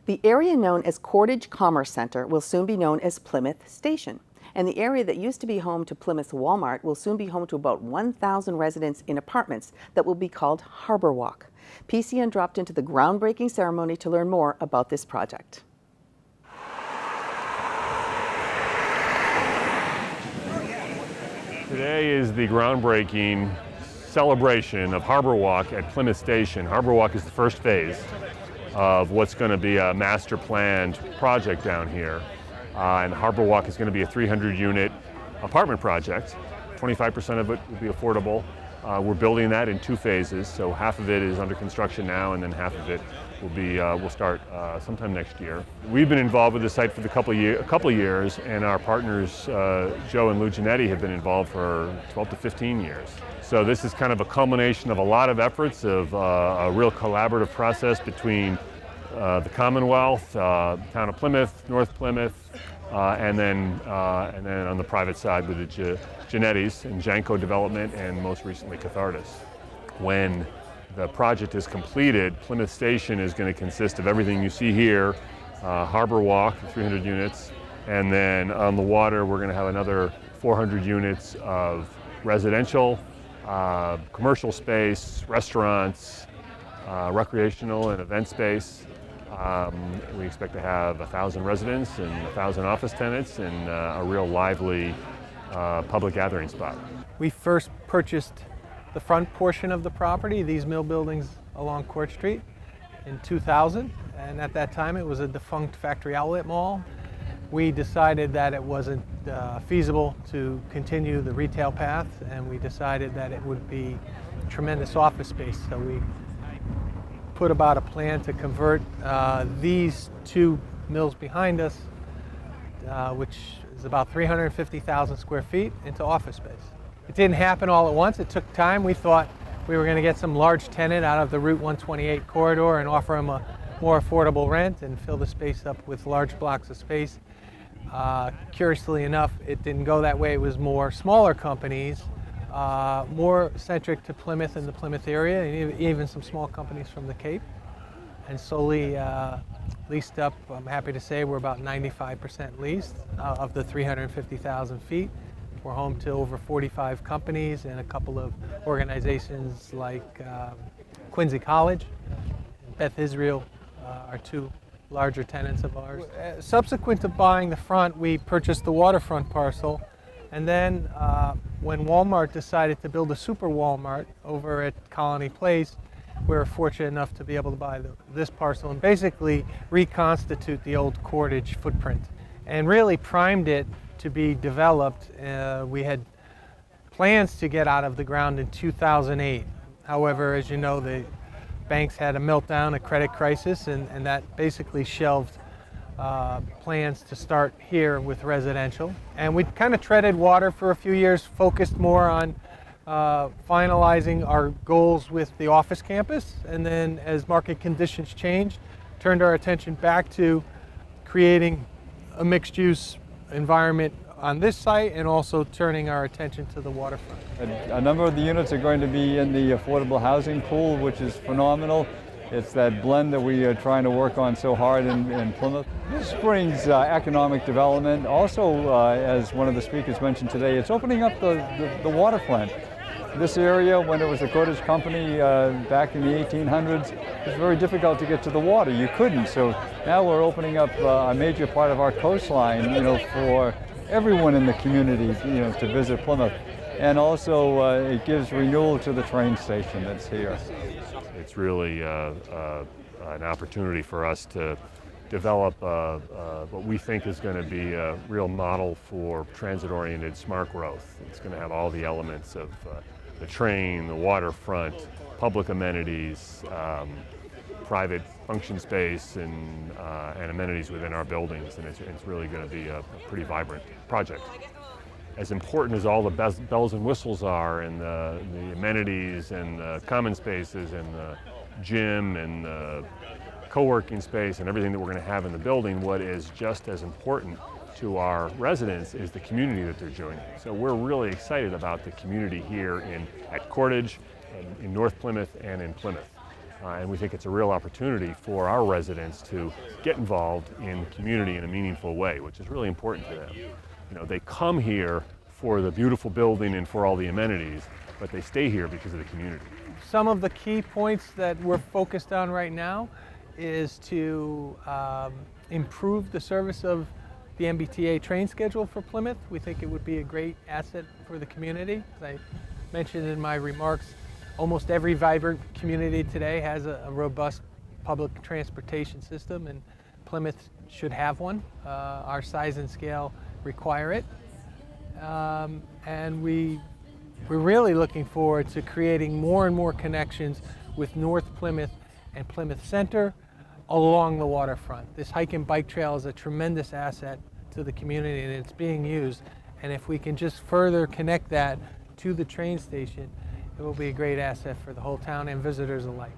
The area known as Cordage Commerce Center will soon be known as Plymouth Station. And the area that used to be home to Plymouth Walmart will soon be home to about 1,000 residents in apartments that will be called Harborwalk. PCN dropped into the groundbreaking ceremony to learn more about this project. Today is the groundbreaking celebration of Harborwalk at Plymouth Station. Harborwalk is the first phase of what's going to be a master planned project down here. And Harborwalk is going to be a 300-unit apartment project. 25% of it will be affordable. We're building that in 2 phases, so half of it is under construction now, and then half of it will start sometime next year. We've been involved with the site for a couple of years, and our partners Joe and Lou Giannetti have been involved for 12 to 15 years. So this is kind of a culmination of a lot of efforts of a real collaborative process between the Commonwealth, Town of Plymouth, North Plymouth, and then on the private side with the Giannettis and Janko Development, and most recently Cathartis. When the project is completed, Plymouth Station is going to consist of everything you see here, Harborwalk, 300 units, and then on the water we're going to have another 400 units of residential, commercial space, restaurants, recreational and event space. We expect to have 1,000 residents and 1,000 office tenants, and a real lively public gathering spot. We first purchased the front portion of the property, these mill buildings along Court Street, in 2000, and at that time it was a defunct factory outlet mall. We decided that it wasn't feasible to continue the retail path, and we decided that it would be tremendous office space. So we put about a plan to convert these 2 mills behind us, which is about 350,000 square feet, into office space. It didn't happen all at once. It took time. We thought we were going to get some large tenant out of the Route 128 corridor and offer them a more affordable rent and fill the space up with large blocks of space. Curiously enough, it didn't go that way. It was more smaller companies, more centric to Plymouth and the Plymouth area, and even some small companies from the Cape, and slowly leased up. I'm happy to say we're about 95% leased of the 350,000 feet. We're home to over 45 companies and a couple of organizations like Quincy College and Beth Israel are 2 larger tenants of ours. Subsequent to buying the front, we purchased the waterfront parcel, and then when Walmart decided to build a super Walmart over at Colony Place, we were fortunate enough to be able to buy this parcel and basically reconstitute the old Cordage footprint and really primed it to be developed. We had plans to get out of the ground in 2008. However, as you know, the banks had a meltdown, a credit crisis, and that basically shelved plans to start here with residential. And we kind of treaded water for a few years, focused more on finalizing our goals with the office campus, and then as market conditions changed, turned our attention back to creating a mixed-use environment on this site, and also turning our attention to the waterfront. A number of the units are going to be in the affordable housing pool, which is phenomenal. It's that blend that we are trying to work on so hard in Plymouth. This brings economic development. Also, as one of the speakers mentioned today, it's opening up the waterfront. This area, when it was a cottage company back in the 1800s, it was very difficult to get to the water. You couldn't. So now we're opening up a major part of our coastline, for everyone in the community, to visit Plymouth. And also, it gives renewal to the train station that's here. It's really an opportunity for us to develop what we think is going to be a real model for transit-oriented smart growth. It's going to have all the elements of the train, the waterfront, public amenities, private function space, and amenities within our buildings, and it's really going to be a pretty vibrant project. As important as all the bells and whistles are, and the amenities and the common spaces and the gym and the co-working space and everything that we're going to have in the building, what is just as important to our residents is the community that they're joining. So we're really excited about the community here at Cordage, in North Plymouth, and in Plymouth. And we think it's a real opportunity for our residents to get involved in community in a meaningful way, which is really important to them. You know, they come here for the beautiful building and for all the amenities, but they stay here because of the community. Some of the key points that we're focused on right now is to improve the service of the MBTA train schedule for Plymouth. We think it would be a great asset for the community. As I mentioned in my remarks, almost every vibrant community today has a robust public transportation system, and Plymouth should have one. Our size and scale require it. And we're really looking forward to creating more and more connections with North Plymouth and Plymouth Center along the waterfront. This hike and bike trail is a tremendous asset to the community, and it's being used. And if we can just further connect that to the train station, it will be a great asset for the whole town and visitors alike.